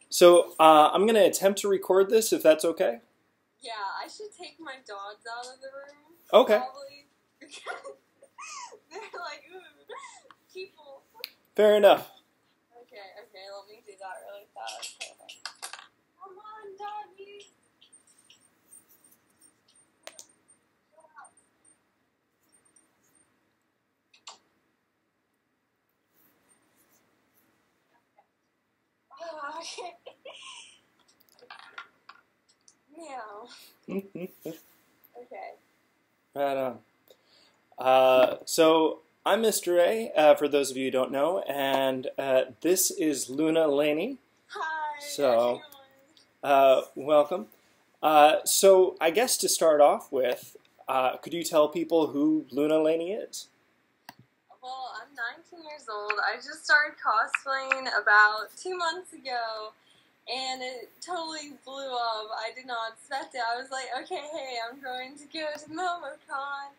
So I'm going to attempt to record this if that's okay. Yeah, I should take my dogs out of the room. Okay. Probably. Because they're like, ooh, people. Fair enough. Okay, let me do that really fast. Okay. Come on, doggy. Oh, okay. Meow. Okay. Right on. So I'm Mr. A, for those of you who don't know, and this is Luna Lanie. Hi. So, everyone. welcome. So I guess to start off with, could you tell people who Luna Lanie is? Well, I'm 19 years old. I just started cosplaying about 2 months ago, and it totally blew up. I did not expect it. I was like, okay, hey, I'm going to go to MomoCon,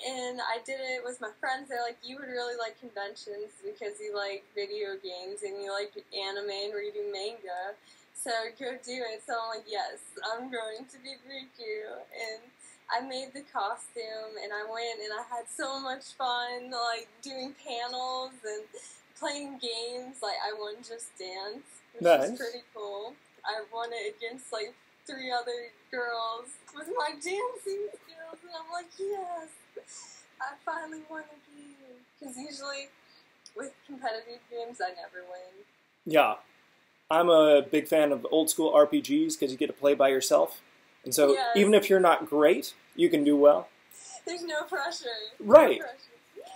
and I did it with my friends. They're like, you would really like conventions because you like video games and you like anime and reading manga, so go do it. So I'm like, yes, I'm going to be Riku, and I made the costume, and I went, and I had so much fun, like, doing panels and playing games. Like, I won Just Dance, which was pretty cool. I won it against, like, 3 other girls with my dancing skills, and I'm like, yes, I finally won a game. Because usually, with competitive games, I never win. Yeah. I'm a big fan of old school RPGs because you get to play by yourself. And so Yes. even if you're not great, you can do well. There's no pressure. Right. No pressure.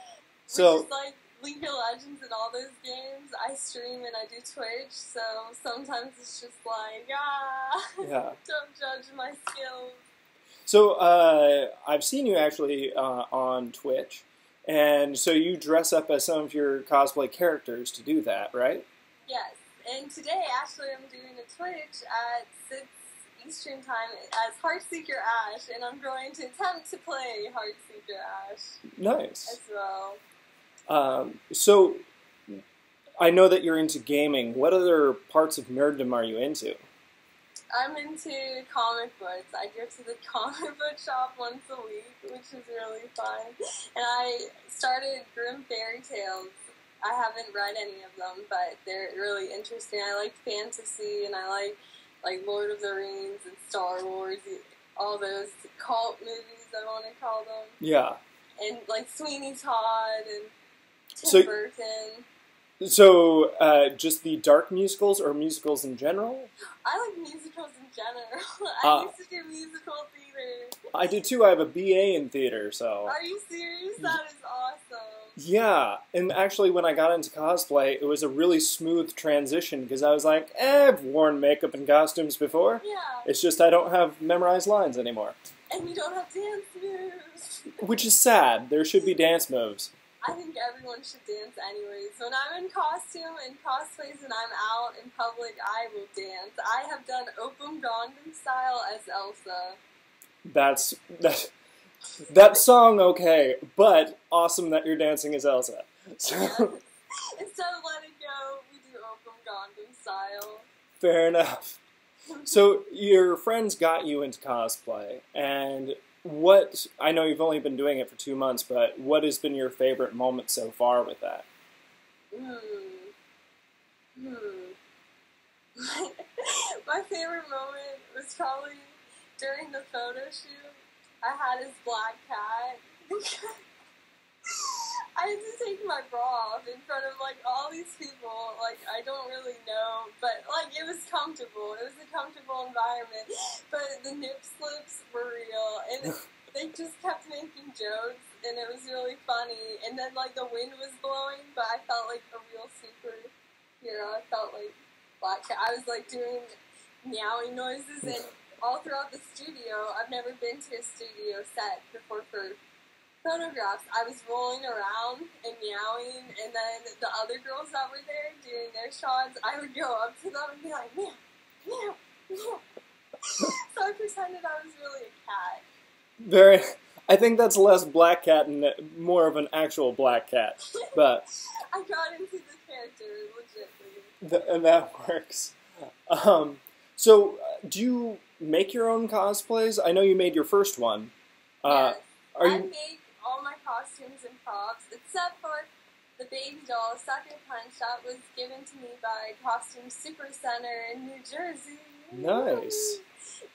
So, Which is like League of Legends and all those games. I stream and I do Twitch, so sometimes it's just like, yeah. don't judge my skills. So I've seen you actually on Twitch, and so you dress up as some of your cosplay characters to do that, right? Yes, and today actually I'm doing a Twitch at 6 Eastern Time as Heartseeker Ash, and I'm going to attempt to play Heartseeker Ash. Nice. As well. So I know that you're into gaming. What other parts of nerddom are you into? I'm into comic books. I go to the comic book shop once a week, which is really fun. And I started Grimm Fairy Tales. I haven't read any of them, but they're really interesting. I like fantasy, and I like Lord of the Rings and Star Wars, all those cult movies, I want to call them. Yeah. And like Sweeney Todd and Tim Burton. So, just the dark musicals or musicals in general? I like musicals in general. I used to do musical theater. I do too. I have a BA in theater, so... Are you serious? That is awesome. Yeah, and actually when I got into cosplay, it was a really smooth transition, because I was like, I've worn makeup and costumes before. Yeah. It's just I don't have memorized lines anymore. And you don't have dance moves. Which is sad. There should be dance moves. I think everyone should dance anyways. When I'm in costume and cosplays and I'm out in public, I will dance. I have done Open Gangnam Style as Elsa. That song, okay, but awesome that you're dancing as Elsa. So. Yeah. Instead of Let It Go, we do Open Gangnam Style. Fair enough. So your friends got you into cosplay, and I know you've only been doing it for 2 months, but what has been your favorite moment so far with that? My favorite moment was probably during the photo shoot. I had his black cat. I had to take my bra off in front of, like, all these people, like, I don't really know, but, like, it was comfortable. It was a comfortable environment, but the nip slips were real, and they just kept making jokes, and it was really funny, and then, like, the wind was blowing, but I felt like a real superhero. I felt like black cat. I was, like, doing meowing noises, and all throughout the studio, I've never been to a studio set before for photographs. I was rolling around and meowing, and then the other girls that were there doing their shots, I would go up to them and be like, meow, meow, meow. So I pretended I was really a cat. I think that's less black cat and more of an actual black cat, but... I got into the character, legitimately. And that works. Do you make your own cosplays? I know you made your first one. Yes, Are I you? make all my costumes and props, except for the baby doll, Sucker Punch, that was given to me by Costume Super Center in New Jersey. Nice.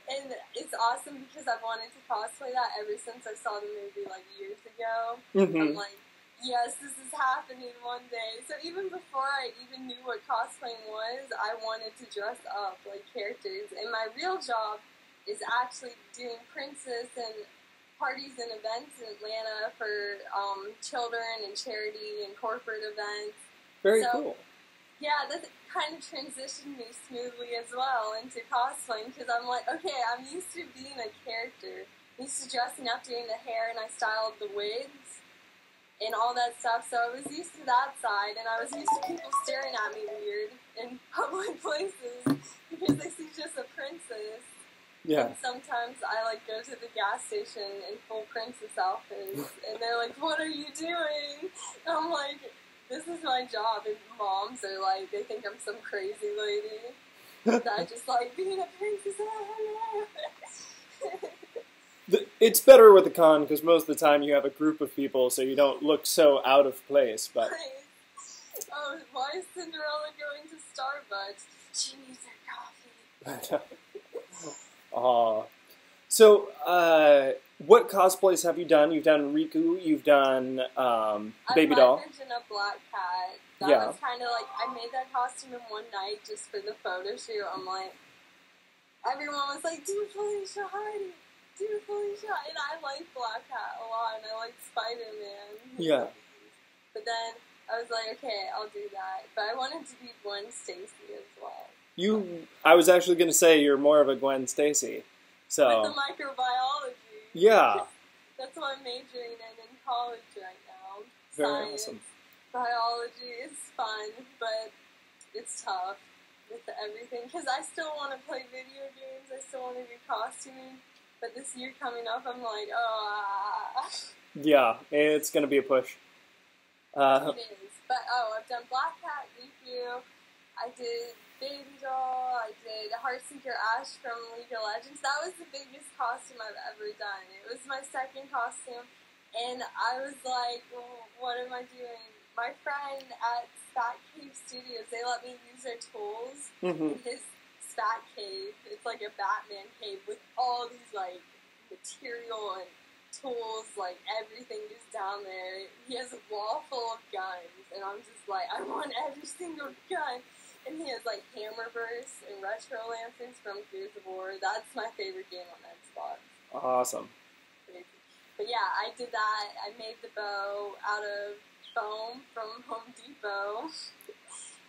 And it's awesome because I've wanted to cosplay that ever since I saw the movie like years ago. I'm like, yes, this is happening one day. So even before I even knew what cosplaying was, I wanted to dress up like characters. And my real job is actually doing princess and parties and events in Atlanta for children and charity and corporate events. Very cool. Yeah, that kind of transitioned me smoothly as well into cosplaying because I'm like, okay, I'm used to being a character. I'm used to dressing up, doing the hair, and I styled the wigs and all that stuff. So I was used to that side, and I was used to people staring at me weird in public places because they see just a princess. Yeah. And sometimes I like go to the gas station in full princess outfits, and they're like, "What are you doing?" And I'm like, "This is my job." And moms are like, they think I'm some crazy lady that just like being a princess. Oh no. It's better with a con because most of the time you have a group of people, so you don't look so out of place. But oh, why is Cinderella going to Starbucks? She needs her coffee. So, what cosplays have you done? You've done Riku, you've done Baby Doll. I version of Black Cat. That was kind of like, I made that costume in one night just for the photo shoot. I'm like, everyone was like, do Felicia Hardy, do Felicia. And I like Black Cat a lot, and I like Spider-Man. Yeah. But then I was like, okay, I'll do that. But I wanted to be Gwen Stacy as well. I was actually going to say you're more of a Gwen Stacy. So. With the microbiology. Yeah. That's what I'm majoring in college right now. Very Science, awesome. biology is fun, but it's tough with everything. Because I still want to play video games. I still want to do costuming. But this year coming up, I'm like, Yeah, it's going to be a push. It is. But, I've done Black Cat, Riku. I did Baby Doll. I did Heartseeker Ash from League of Legends. That was the biggest costume I've ever done. It was my second costume, and I was like, well, what am I doing? My friend at Spat Cave Studios, they let me use their tools in his Spat Cave. It's like a Batman cave with all these, like, material and tools, like, everything just down there. He has a wall full of guns, and I'm just like, I want every single gun. And he has, like, Hammerverse and Retro Lanterns from Gears of War. That's my favorite game on Xbox. Awesome. But yeah, I did that. I made the bow out of foam from Home Depot.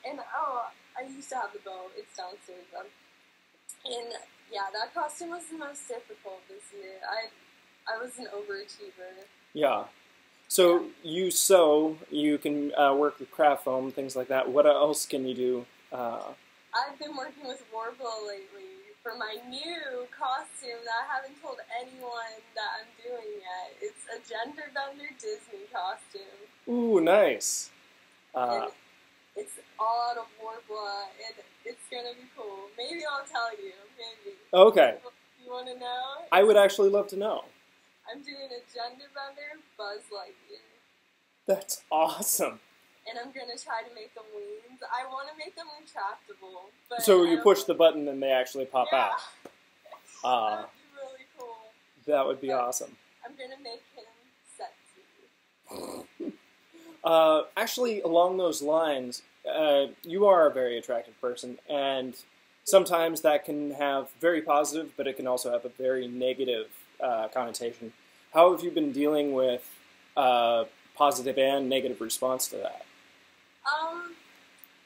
And, I used to have the bow. It's downstairs, though. And, yeah, that costume was the most difficult this year. I was an overachiever. Yeah. So you sew, you can work with craft foam, things like that. What else can you do? I've been working with Warble lately for my new costume that I haven't told anyone that I'm doing yet. It's a gender bender Disney costume. Ooh, nice. And it's all out of Warble, and it's gonna be cool. Maybe I'll tell you. Maybe. Okay. You want to know? I would actually love to know. I'm doing a gender bender Buzz Lightyear. That's awesome. And I'm going to try to make them wings. I want to make them retractable. But so you push the button and they actually pop out. That would be really cool. That would be awesome. I'm going to make him sexy. Actually, along those lines, you are a very attractive person, and sometimes that can have very positive, but it can also have a very negative connotation. How have you been dealing with positive and negative response to that?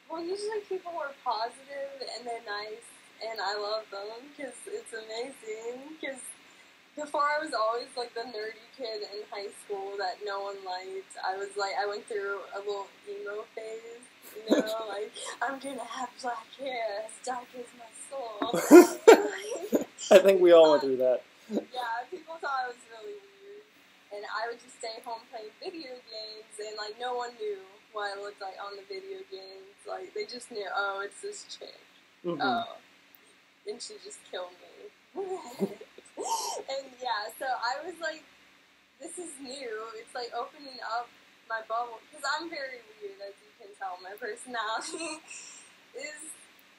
Well, usually people are positive and they're nice, and I love them because it's amazing. Because before I was always like the nerdy kid in high school that no one liked. I went through a little emo phase, you know, like, I'm gonna have black hair as dark as my soul. I think we all went through that. Yeah, people thought I was really weird. And I would just stay home playing video games, and, like, no one knew what I looked like on the video games. Like, they just knew, oh, it's this chick. Oh, and she just killed me. And yeah, so I was like, this is new. It's like opening up my bubble, because I'm very weird, as you can tell. My personality is,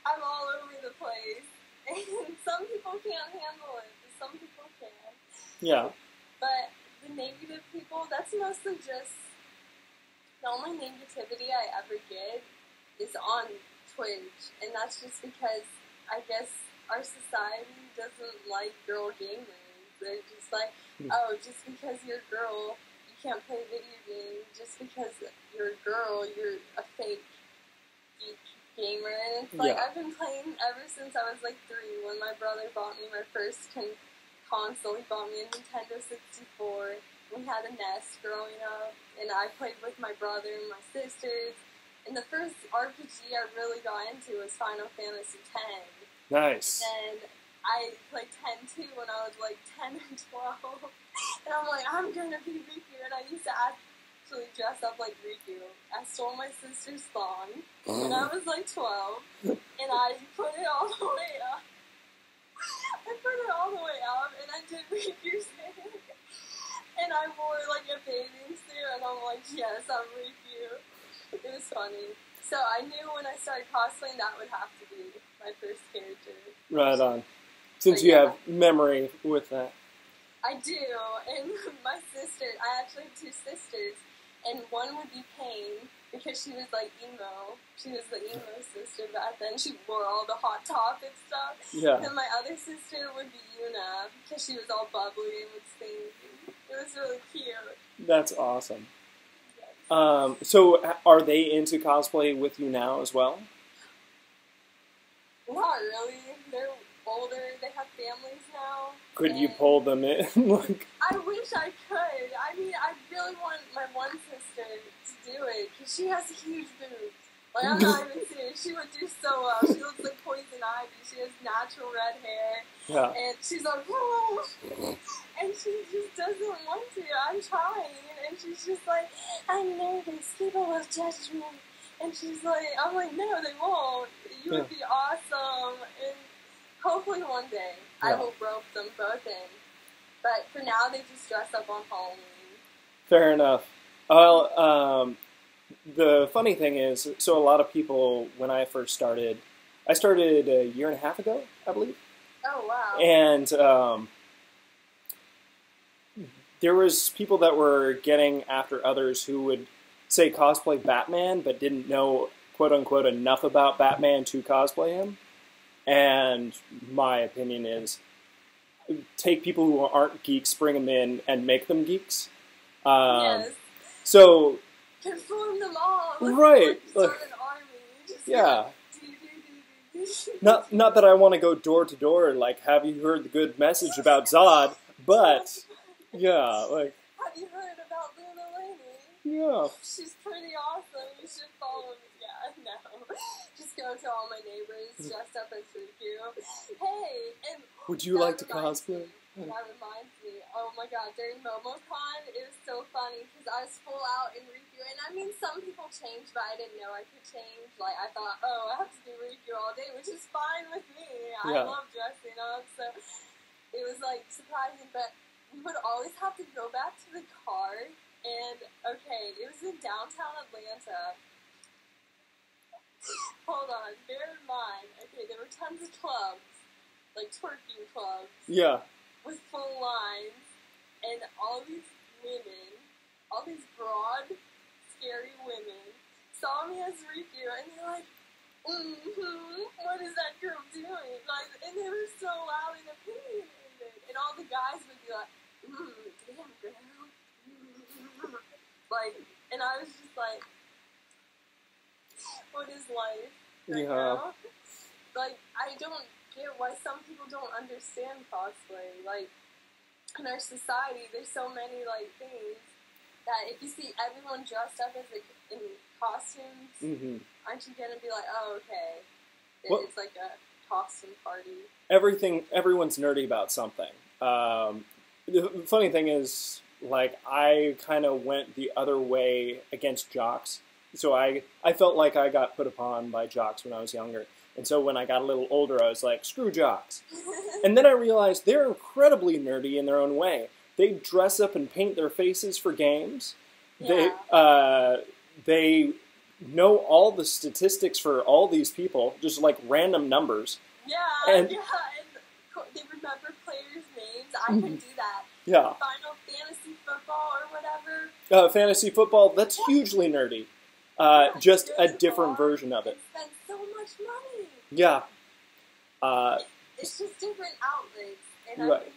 I'm all over the place, and some people can't handle it, but some people can. Yeah. But the negative people, that's mostly just, the only negativity I ever get is on Twitch, and that's just because I guess our society doesn't like girl gamers. They're just like, oh, just because you're a girl, you can't play video games. Just because you're a girl, you're a fake geek gamer. And it's like, I've been playing ever since I was like 3, when my brother bought me my first console. He bought me a Nintendo 64. We had a NES growing up, and I played with my brother and my sisters. And the first RPG I really got into was Final Fantasy X. Nice. And I played 10 too when I was like 10 or 12. And I'm like, I'm gonna be Riku. And I used to actually dress up like Riku. I stole my sister's thong when I was like 12. And I put it all the way up. I put it all the way up, and I did Riku's hair. And I wore like a bathing suit, and I'm like, yes, I'm Riku. It was funny. So I knew when I started cosplaying that would have to be my first character. Right on. Since you have memory with that. I do, and my sister, I actually have 2 sisters, and one would be Pain, because she was like emo. She was the emo sister back then. She wore all the Hot Topic stuff. Yeah. And then my other sister would be Yuna, because she was all bubbly and would sing. It was really cute. That's awesome. Yes. So are they into cosplay with you now as well? Not really. They're older. They have families now. Could you pull them in? Like, I wish I could. I mean, I really want my one sister to do it, because she has huge boobs. Like, I'm not even serious. She would do so well. She looks like Poison Ivy. She has natural red hair. Yeah. And she's like, whoa! And she just doesn't want to. I'm trying. And she's just like, I'm nervous. People will judge me. And she's like, I'm like, no, they won't. You would be awesome. And hopefully one day I will rope them both in. But for now, they just dress up on Halloween. Fair enough. Well, the funny thing is, so a lot of people, when I first started, I started a year and a half ago, I believe. Oh, wow. And there was people that were getting after others who would say cosplay Batman, but didn't know, quote-unquote, enough about Batman to cosplay him. And my opinion is, take people who aren't geeks, bring them in, and make them geeks. Yes. So... Conform them all. Right. Start an army. Just yeah. Not that I want to go door to door and like, have you heard the good message about Zod? But yeah, like. Have you heard about Luna Lanie? Yeah. She's pretty awesome. You should follow me. Yeah, no. Just go to all my neighbors dressed up as Riku. Hey, and would you like to cosplay? That reminds me. Oh my god, during MomoCon, it was so funny because I was full out in Riku, and I mean, some people changed, but I didn't know I could change. Like, I thought, oh, I have to do Riku all day, which is fine with me. I love dressing up, so it was like surprising, but we would always have to go back to the car, and okay, it was in downtown Atlanta. Hold on, bear in mind, okay, there were tons of clubs, like twerking clubs. Yeah. With full lines, and all these women, all these broad, scary women, saw me as Riku, and they're like, what is that girl doing? Like, and they were so loud and opinionated, and all the guys would be like, damn girl. Like, and I was just like, what is life right now? Like, I don't get why some people don't understand cosplay. Like, in our society, there's so many, like, things that if you see everyone dressed up as, like, in costumes, aren't you gonna be like, oh, okay, it's like a costume party? Everyone's nerdy about something. The funny thing is, like, I kind of went the other way against jocks. So I felt like I got put upon by jocks when I was younger. And so when I got a little older, I was like, screw jocks. And then I realized they're incredibly nerdy in their own way. They dress up and paint their faces for games. Yeah. They know all the statistics for all these people, just like random numbers. Yeah, and they remember players' names. I can do that. Yeah. Final Fantasy football or whatever. Fantasy football, that's hugely nerdy. Just a different version of it. They spend so much money. Yeah. It's just different outlets, and Right. I think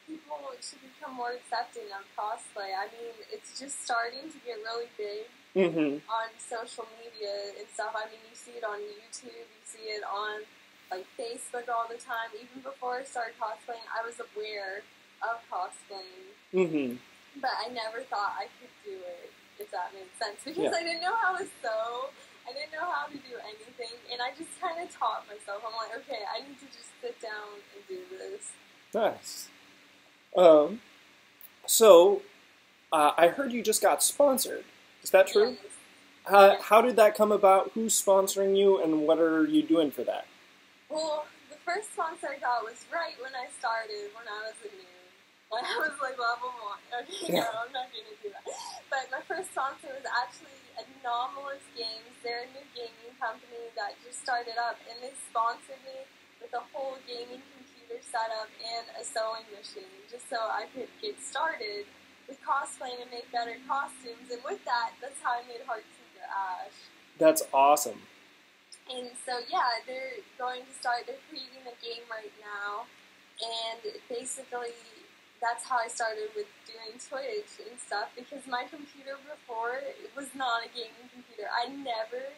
people should become more accepting of cosplay. I mean, it's just starting to get really big on social media and stuff. I mean, you see it on YouTube, you see it on like Facebook all the time. Even before I started cosplaying, I was aware of cosplaying, but I never thought I could do it, if that makes sense, because I didn't know how to sew. I didn't know how to do anything, and I just kind of taught myself. I'm like, okay, I need to just sit down and do this. Nice. So, I heard you just got sponsored. Is that true? Yes. How did that come about? Who's sponsoring you, and what are you doing for that? Well, the first sponsor I got was right when I started, when I was a noob. Like, I was like level 1. Okay, no, I'm not going to do that. But my first sponsor was actually Anomalous Games. They're a new gaming company that just started up, and they sponsored me with a whole gaming computer setup and a sewing machine, just so I could get started with cosplaying and make better costumes. And with that, that's how I made Heartseeker Ash. That's awesome. And so, yeah, they're going to start, they're creating a game right now, and basically that's how I started with doing Twitch and stuff, because my computer before, it was not a gaming computer. I never,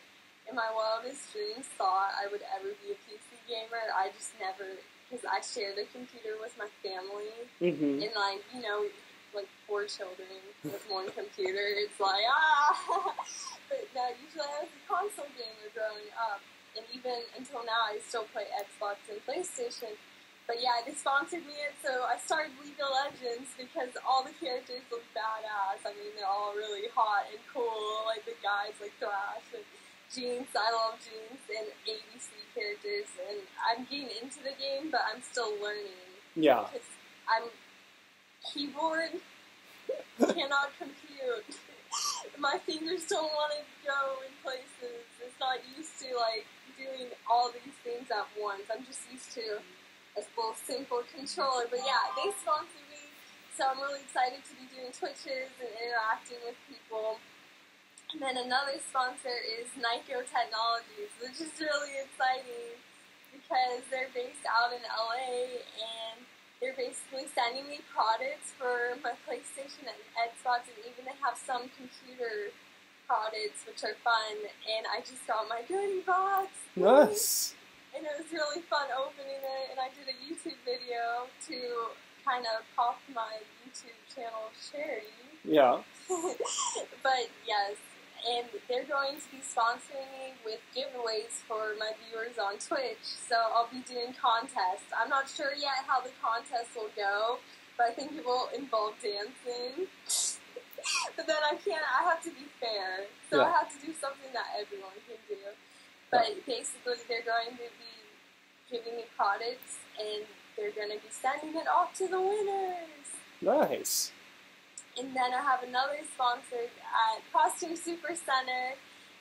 in my wildest dreams, thought I would ever be a PC gamer. I just never, because I shared a computer with my family, and like, you know, like 4 children with one computer, it's like, But no, usually I was a console gamer growing up, and even until now I still play Xbox and PlayStation. But yeah, they sponsored me, and so I started League of Legends because all the characters look badass. I mean, they're all really hot and cool, like the guys like Thrash and Jinx. I love Jinx and ABC characters, and I'm getting into the game, but I'm still learning. Yeah. Because I'm keyboard cannot compute. My fingers don't want to go in places. It's not used to like doing all these things at once. I'm just used to a little simple controller. But yeah, they sponsored me, so I'm really excited to be doing Twitches and interacting with people. And then another sponsor is Nyko Technologies, which is really exciting because they're based out in LA, and they're basically sending me products for my PlayStation and Xbox, and even they have some computer products which are fun. And I just got my goodie box. Nice. And it was really fun opening it, and I did a YouTube video to kind of pop my YouTube channel Sherry. Yeah. But yes, and they're going to be sponsoring me with giveaways for my viewers on Twitch, so I'll be doing contests. I'm not sure yet how the contest will go, but I think it will involve dancing. But then I have to be fair, so I have to do something that everyone can do. But basically, they're going to be giving me products, and they're going to be sending it off to the winners. Nice. And then I have another sponsor at Costume Super Center,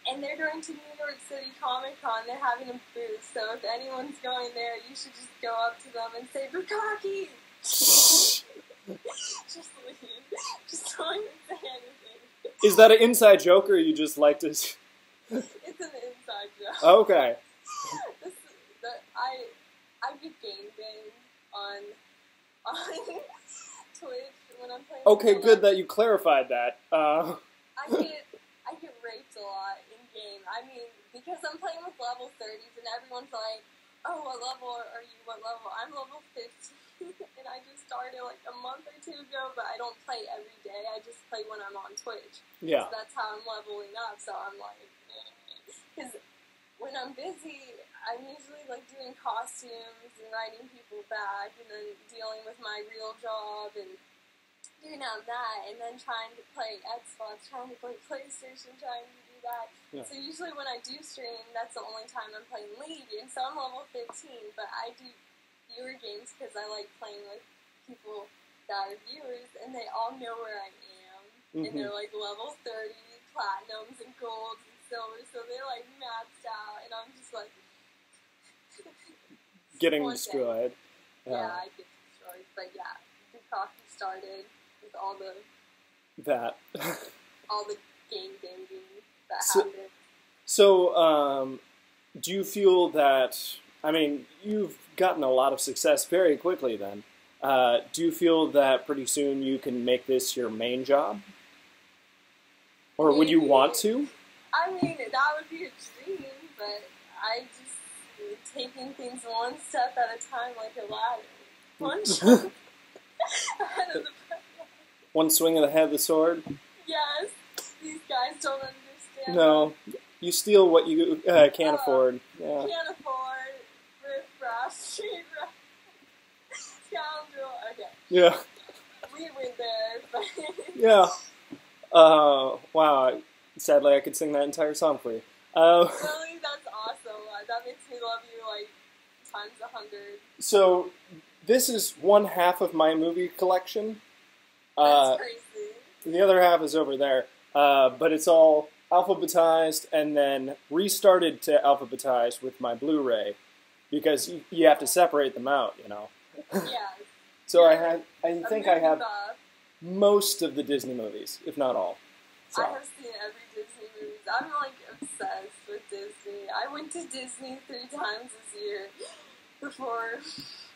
and they're going to New York City Comic Con. They're having a booth, so if anyone's going there, you should just go up to them and say, Bukaki! Just leave. Just don't even say anything. Is that an inside joke, or you just like to... It's an inside joke. Okay. I get gangbanged on Twitch when I'm playing. Okay, good that you clarified that. I get raped a lot in game. I mean, because I'm playing with level 30s, and everyone's like, "Oh, what level are you? What level?" I'm level 15, and I just started like a month or 2 ago. But I don't play every day. I just play when I'm on Twitch. Yeah. So that's how I'm leveling up. So I'm like, because when I'm busy, I'm usually like doing costumes and writing people back, and then dealing with my real job and doing all that, and then trying to play Xbox, trying to play PlayStation, trying to do that. Yeah. So usually when I do stream, that's the only time I'm playing League, and so I'm level 15, but I do viewer games because I like playing with people that are viewers, and they all know where I am, and they're like level 30, platinums, and golds, and silvers, so they're like maxed out, and I'm just like... Getting destroyed. Yeah, I get destroyed, but yeah, the coffee started with all the game that happened. So, do you feel that, I mean, you've gotten a lot of success very quickly then. Do you feel that pretty soon you can make this your main job? Or would you want to? I mean, that would be a dream, but I just taking things one step at a time like a ladder. One jump ahead of the one swing of the head of the sword? Yes. These guys don't understand. No. You steal what you can't afford. Yeah. Can't afford. Riff-raff, street raff, scoundrel. Okay. Yeah. We went there, but... Yeah. Wow. Sadly, I could sing that entire song for you. Really? That's awesome. That makes me love you, like, times 100. So, this is one half of my movie collection. That's crazy. The other half is over there. But it's all alphabetized and then restarted to alphabetize with my Blu-ray. Because you have to separate them out, you know. Yeah. So I think I have most of the Disney movies, if not all. So. I have seen every Disney movie. I'm like obsessed with Disney. I went to Disney 3 times this year before.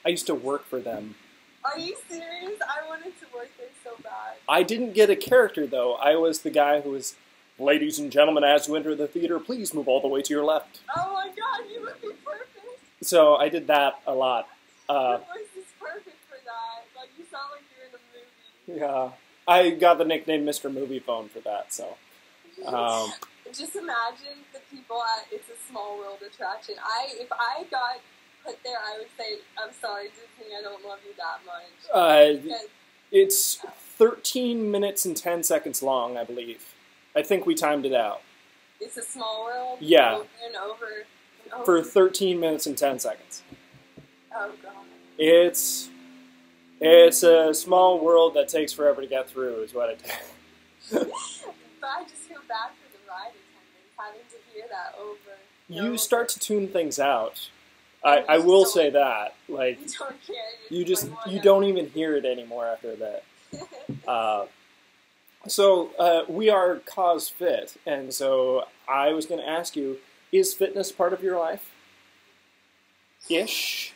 I used to work for them. Are you serious? I wanted to work there so bad. I didn't get a character though. I was the guy who was, ladies and gentlemen, as you enter the theater, please move all the way to your left. Oh my god, you would be perfect. So I did that a lot. Your voice is perfect for that. Like you sound like you're in a movie. Yeah. I got the nickname Mr. Movie Phone for that, so. Just imagine the people at It's a Small World attraction. If I got put there, I would say, I'm sorry, Disney, I don't love you that much. It's 13 minutes and 10 seconds long, I believe. I think we timed it out. It's a Small World? Yeah. Over and over and over. For 13 minutes and 10 seconds. Oh, God. It's a small world that takes forever to get through, is what it did. But I just feel bad for the ride attendants having to hear that over. You start to tune things out. I will say that. Like, you don't care. You don't even hear it anymore after that. So we are CosFit, and so I was going to ask you: is fitness part of your life? Ish.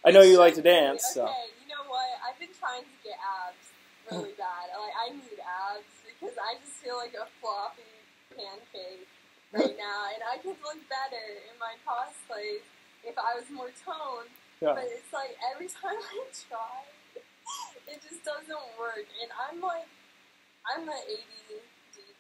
I know you like to dance. Okay, so. You know what? I've been trying to get abs really bad. Like I need abs because I just feel like a floppy pancake right now, and I could look better in my cosplays if I was more toned. Yeah. But it's like every time I try, it just doesn't work. And I'm an ADD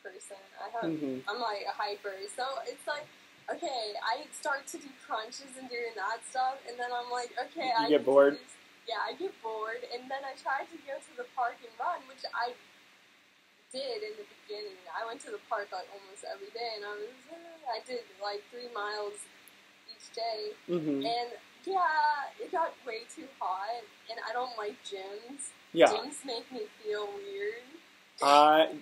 person. I'm like a hyper, so it's like. Okay, I start to do crunches and doing that stuff, and then I'm like, okay, you get bored? I get bored, and then I tried to go to the park and run, which I did in the beginning. I went to the park like almost every day, and I did like 3 miles each day, and yeah, it got way too hot, and I don't like gyms. Yeah. Gyms make me feel weird. I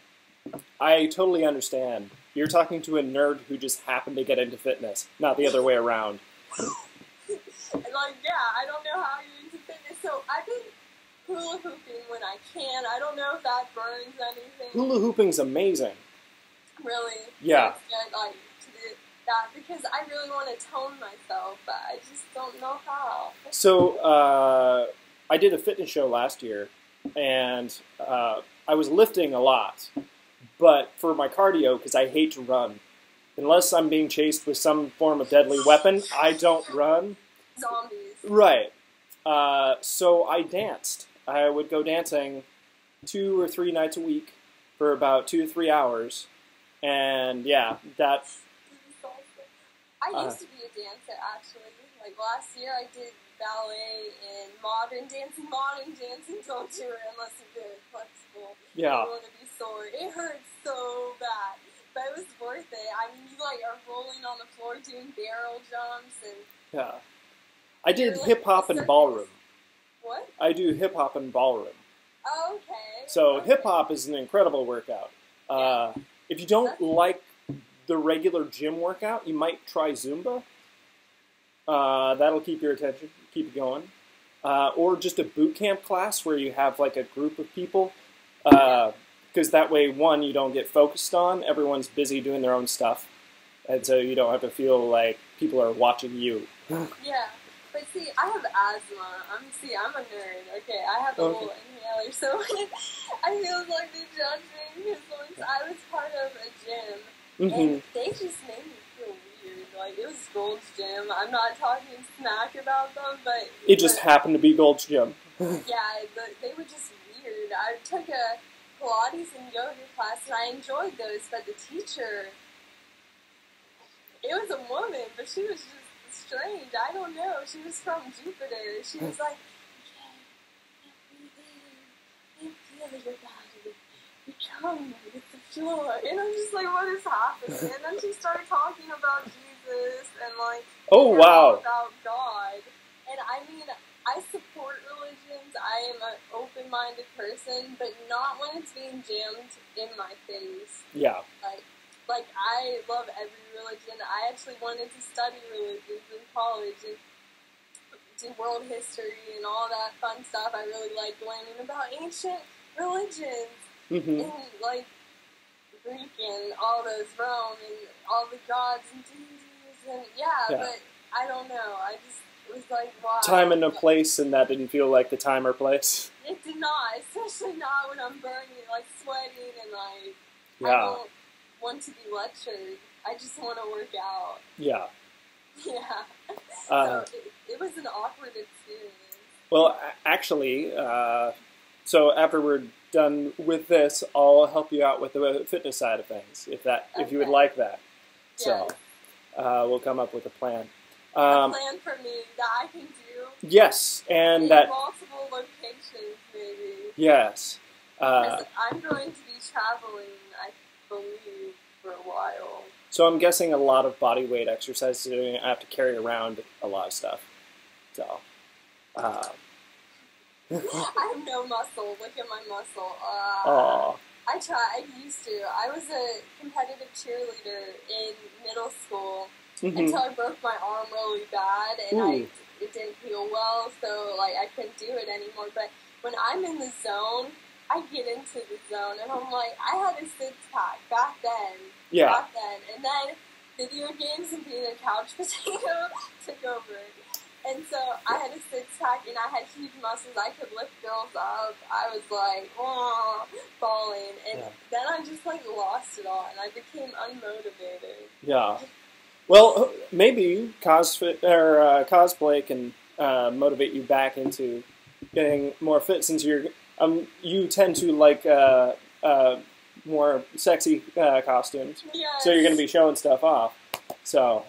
totally understand. You're talking to a nerd who just happened to get into fitness, not the other way around. Like, yeah, I don't know how you're into fitness, so I've been hula hooping when I can. I don't know if that burns anything. Hula hooping's amazing. Really? Yeah. Like, to do that, because I really want to tone myself, but I just don't know how. So, I did a fitness show last year, and I was lifting a lot. But for my cardio, because I hate to run, unless I'm being chased with some form of deadly weapon, I don't run. Zombies. Right. So I danced. I would go dancing 2 or 3 nights a week for about 2 to 3 hours. And yeah, that... I used to be a dancer, actually. Like last year I did ballet and modern dancing. Modern dancing, don't do it unless you're very flexible. Yeah. You want to be sore. It hurts so bad. but it was worth it. I mean, you like are rolling on the floor doing barrel jumps and Yeah. I did like, hip hop and ballroom. What? I do hip hop and ballroom. Oh, okay. So okay. hip hop is an incredible workout. If you don't like the regular gym workout, you might try Zumba. That'll keep your attention, keep it going. Or just a boot camp class where you have like a group of people. Because that way, one, you don't get focused on. Everyone's busy doing their own stuff. And so you don't have to feel like people are watching you. Yeah. But see, I have asthma. I'm a nerd. Okay, I have a little inhaler, so I feel like they judge me because once I was part of a gym, and they just made me feel weird. Like, it was Gold's Gym. I'm not talking smack about them, but it just happened to be Gold's Gym. Yeah, they were just weird. I took a Pilates and yoga class, and I enjoyed those, but the teacher, it was a woman, but she was just strange. I don't know. She was from Jupiter. She was like, okay, feel your body become with the floor. And I'm just like, what is happening? And then she started talking about Jesus and like, about God. And I mean, I support religions. I am an open-minded person, but not when it's being jammed in my face. Yeah. Like, I love every religion. I actually wanted to study religions in college and do world history and all that fun stuff. I really like learning about ancient religions and, like, Greek and all those Rome and all the gods and deities and, but I don't know. I just was like, wow. Time and a place, and that didn't feel like the time or place? It did not, especially not when I'm burning, like, sweating and, like, Yeah. I don't want to be lectured. I just want to work out. Yeah. Yeah. So it was an awkward experience. Well, actually, so after we're done with this, I'll help you out with the fitness side of things, if you would like that. So we'll come up with a plan. A plan for me that I can do. Yes, and in that multiple locations, maybe. Yes. I'm going to be traveling, I believe, for a while. So I'm guessing a lot of body weight exercises. I have to carry around a lot of stuff. So. I have no muscle. Look at my muscle. I used to. I was a competitive cheerleader in middle school until I broke my arm really bad, and it didn't heal well, so like I couldn't do it anymore. But when I'm in the zone, I get into the zone, and I'm like, I had a six-pack back then. Yeah. Back then. And then video games and being a couch potato took over. And so I had a six-pack, and I had huge muscles. I could lift girls up. I was like, falling. And then I just like lost it all, and I became unmotivated. Yeah. Well, maybe cosplay can motivate you back into getting more fit, since you tend to like more sexy costumes. Yes. So you're going to be showing stuff off. So.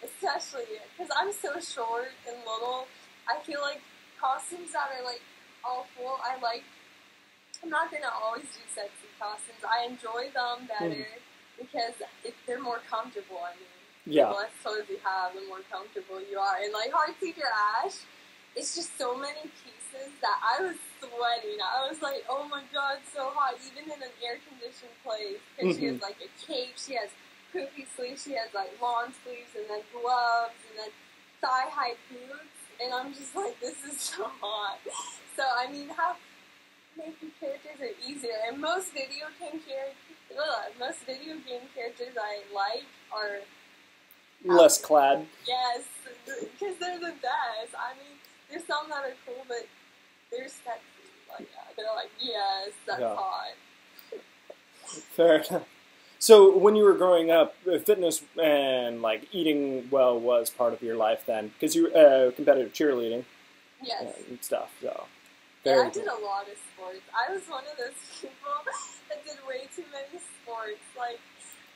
Especially because I'm so short and little, I feel like costumes that are like awful. I'm not gonna always do sexy costumes. I enjoy them better because they're more comfortable. I mean, the less clothes you have, the more comfortable you are. And like Heartseeker Ash, it's just so many pieces that I was sweating. I was like, oh my god, so hot, even in an air-conditioned place. Because she has like a cape, she has poofy sleeves, she has like long sleeves, and then gloves, and then thigh-high boots. And I'm just like, this is so hot. So, I mean, how making characters are easier. And most video game characters I like are less clad. Yes, because they're the best. I mean, there's some that are cool, but they're sexy. Like, they're like, yes, that's hot. Fair enough. So when you were growing up, fitness and like eating well was part of your life then, because you were competitive cheerleading. Yes. And stuff. So. Yeah, I did a lot of sports. I was one of those people that did way too many sports. Like,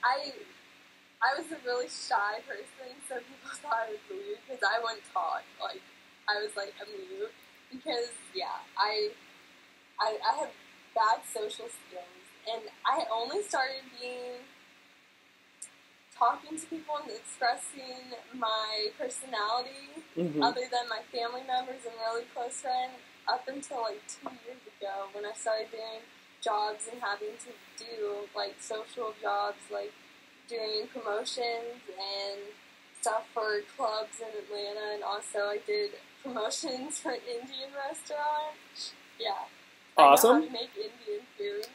I was a really shy person, so people thought I was weird because I wouldn't talk. Like, I was like a mute because I have bad social skills, and I only started talking to people and expressing my personality, other than my family members and really close friends, up until like 2 years ago when I started doing jobs and having to do like social jobs, like doing promotions and stuff for clubs in Atlanta, and also I did promotions for an Indian restaurant. Yeah. Awesome. I know how to make Indian food.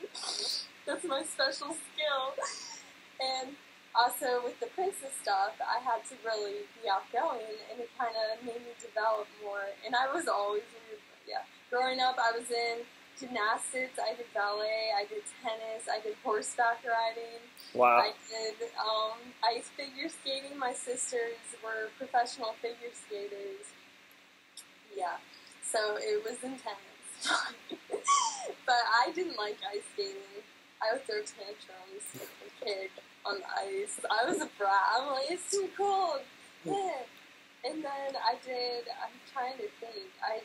That's my special skill. And also with the princess stuff, I had to really be outgoing, and it kind of made me develop more. And I was always weird. Yeah. Growing up, I was in gymnastics, I did ballet, I did tennis, I did horseback riding. Wow. I did ice figure skating. My sisters were professional figure skaters. Yeah. So it was intense. But I didn't like ice skating. I would throw tantrums as a kid on the ice. I was a brat. I'm like, it's too cold. Yeah. And then I'm trying to think. I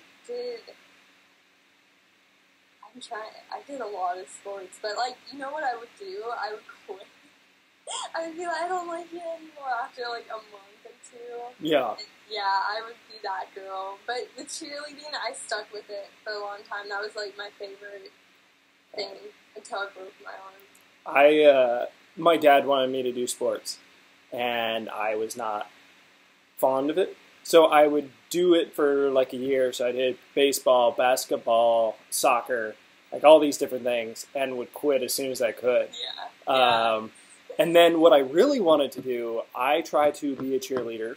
did a lot of sports, but like, you know what I would do? I would quit. I would be like, I don't like it anymore after like a month or two. Yeah. And yeah, I would be that girl. But with cheerleading, I stuck with it for a long time. That was like my favorite thing until I broke my arm. My dad wanted me to do sports, and I was not fond of it. So I would do it for like a year. So I did baseball, basketball, soccer, like all these different things, and would quit as soon as I could. Yeah. And then what I really wanted to do, I tried to be a cheerleader,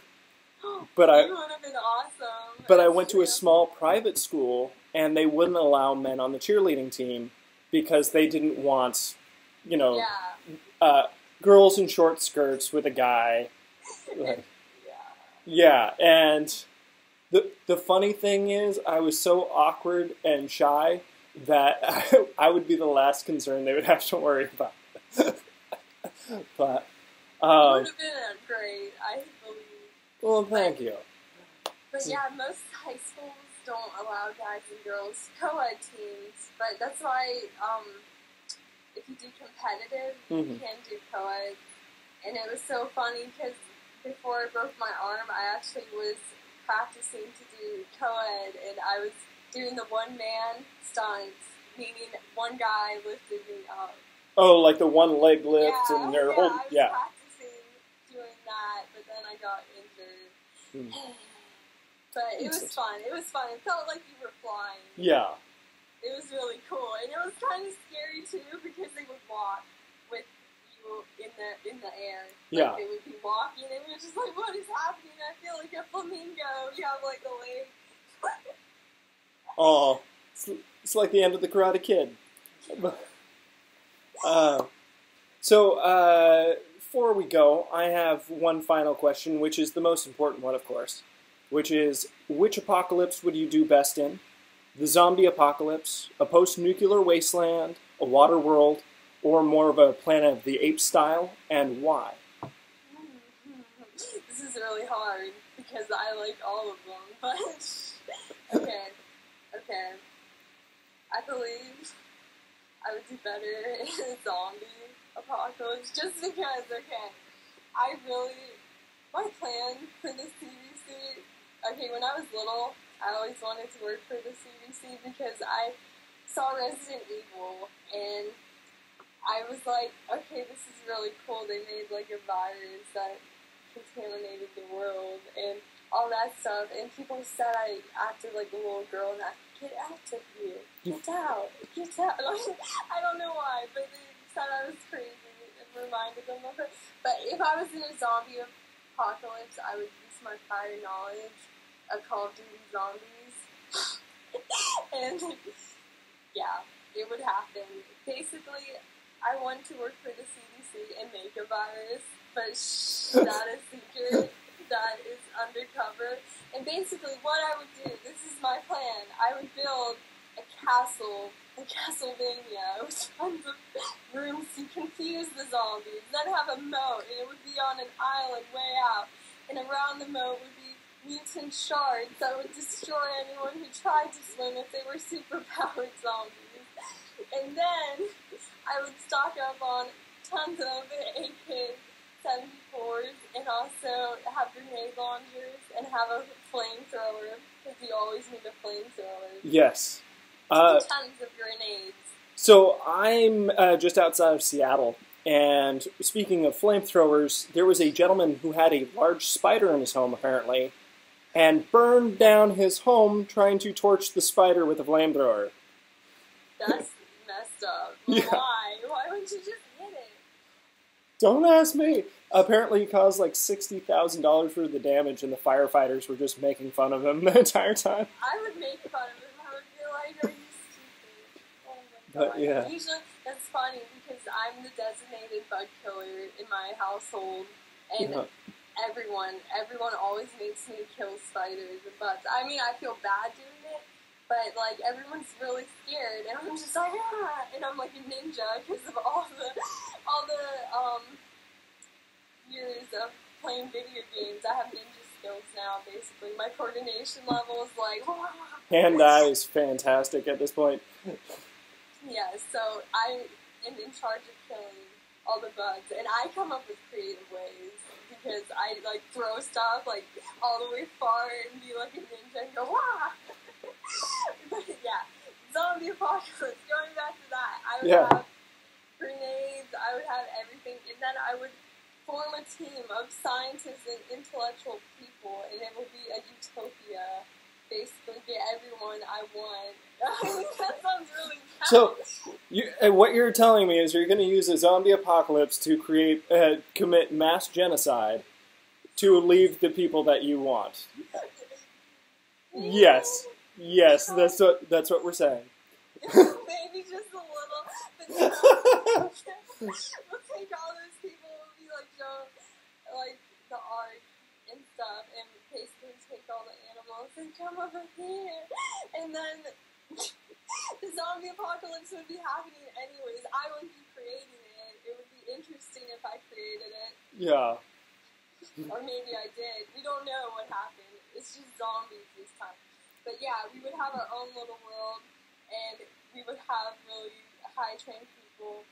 but You would have been awesome. But I went to a small private school, and they wouldn't allow men on the cheerleading team because they didn't want, girls in short skirts with a guy. Like, yeah, and the funny thing is, I was so awkward and shy that I would be the last concern they would have to worry about. But it would have been great, I believe. Well, thank you. But yeah, most high schools don't allow guys and girls co-ed teams, but that's why if you do competitive, you can do co-ed. And it was so funny because before I broke my arm, I actually was practicing to do co-ed, and I was doing the one-man stunts, meaning one guy lifted me up. Oh, like the one leg lift and their whole... I was practicing doing that, but then I got injured. But it was fun. It was fun. It felt like you were flying. Yeah. It was really cool. And it was kind of scary, too, because they would walk with you in the air. Like, they would be walking, and you're just like, what is happening? I feel like a flamingo. You have, like, a leg. Oh, it's like the end of The Karate Kid. So before we go, I have one final question, which is the most important one, of course, which is, which apocalypse would you do best in? The zombie apocalypse, a post-nuclear wasteland, a water world, or more of a Planet of the Apes style, and why? This is really hard, because I like all of them, but... Okay. I believe I would do better in a zombie apocalypse, just because, my plan for the CDC, when I was little, I always wanted to work for the CDC because I saw Resident Evil, and I was like, okay, this is really cool. They made, like, a virus that contaminated the world, and all that stuff, and people said I acted like a little girl, and I get out of here. Get out. I don't know why, but they said I was crazy and reminded them of it. But if I was in a zombie apocalypse, I would use my prior knowledge of Call of Duty Zombies. And, yeah, it would happen. Basically, I want to work for the CDC and make a virus, but that is secret. That is undercover. And basically what I would do, this is my plan, I would build a castle, like Castlevania, with tons of rooms to confuse the zombies, then have a moat, and it would be on an island way out, and around the moat would be mutant shards that would destroy anyone who tried to swim if they were superpowered zombies. And then I would stock up on tons of AK-74s and also have grenade launchers and have a flamethrower, because you always need a flamethrower. Yes. Tons of grenades. So I'm just outside of Seattle, and speaking of flamethrowers, there was a gentleman who had a large spider in his home, apparently, and burned down his home trying to torch the spider with a flamethrower. That's messed up. Yeah. Why? Why wouldn't you just hit it? Don't ask me. Apparently he caused like $60,000 worth of damage, and the firefighters were just making fun of him the entire time. I would make fun of him. I would be like, are you stupid? Oh my god. But yeah. Usually, that's funny because I'm the designated bug killer in my household, and Yeah. everyone always makes me kill spiders and bugs. I mean, I feel bad doing it, but like everyone's really scared, and I'm just like, ah, and I'm like a ninja because of all the years of playing video games. I have ninja skills now, basically. My coordination level is like, wah. Hand-eye is fantastic at this point. Yeah, so I am in charge of killing all the bugs, and I come up with creative ways because I like throw stuff like all the way far and be like a ninja and go wah. But yeah, zombie apocalypse. Going back to that, I would have grenades. I would have everything, and then I would form a team of scientists and intellectual people, and it will be a utopia. Basically, get everyone I want. That sounds really bad. So, what you're telling me is you're going to use a zombie apocalypse to commit mass genocide to leave the people that you want. Yes, that's what we're saying. Maybe just a little, but no. We'll take all those people. We'll be like the ark and stuff, and basically take all the animals and come over here, and then the zombie apocalypse would be happening anyways. I wouldn't be creating it. It would be interesting if I created it. Yeah. Or maybe I did. We don't know what happened. It's just zombies this time. But yeah, we would have our own little world, and we would have really high-trained people.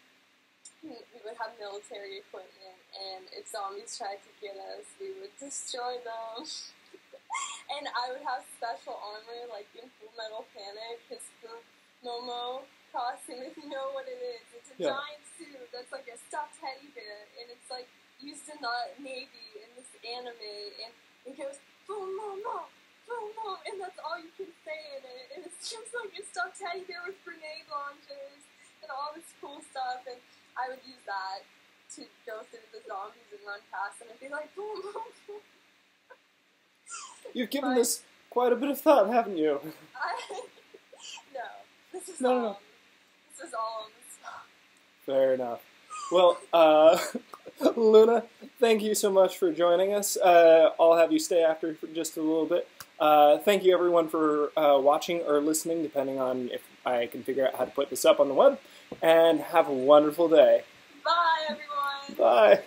We would have military equipment, and if zombies tried to get us, we would destroy them. And I would have special armor, like in Full Metal Panic, his Momo costume, if you know what it is. It's a giant suit that's like a stuffed teddy bear, and it's like used in the Navy in this anime, and it goes, Full Momo, and that's all you can say in it. And it's just like a stuffed teddy bear with grenade launchers and all this cool stuff, and I would use that to go through the zombies and run past them and be like, boom, boom, boom. You've given this quite a bit of thought, haven't you? No. This is No. all on the spot. Fair enough. Well, Luna, thank you so much for joining us. I'll have you stay after for just a little bit. Thank you, everyone, for watching or listening, depending on if I can figure out how to put this up on the web. And have a wonderful day. Bye, everyone. Bye.